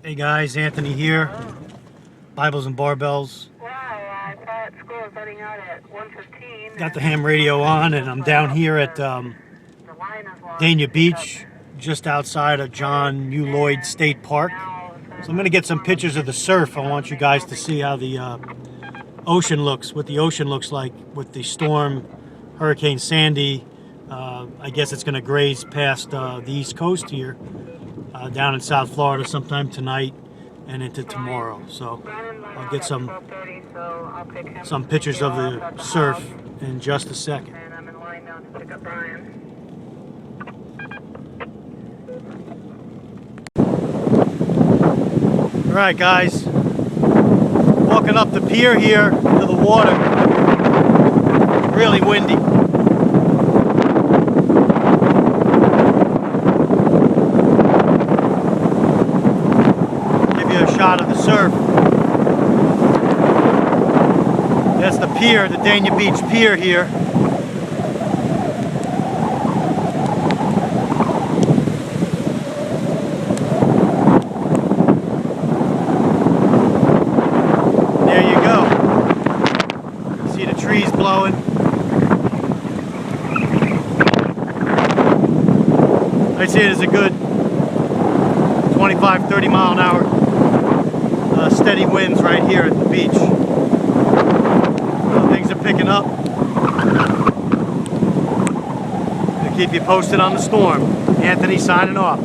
Hey guys, Anthony here. Bibles and Barbells. Wow, I thought school was letting out at 1:15. Got the ham radio on, and I'm down here at Dania Beach, just outside of John U. Lloyd State Park. So I'm going to get some pictures of the surf. I want you guys to see how the ocean looks, what the ocean looks like with the storm, Hurricane Sandy. I guess it's going to graze past the East Coast here, down in South Florida sometime tonight and into tomorrow. So I'll get some pictures of the surf in just a second. And I'm in line now to pick up Brian. Alright guys, walking up the pier here to the water. Really windy. Give you a shot of the surf. That's the pier, the Dania Beach pier here. Trees blowing. I'd say it is a good 25-30 mile an hour steady winds right here at the beach. Things are picking up. I'll keep you posted on the storm. Anthony signing off.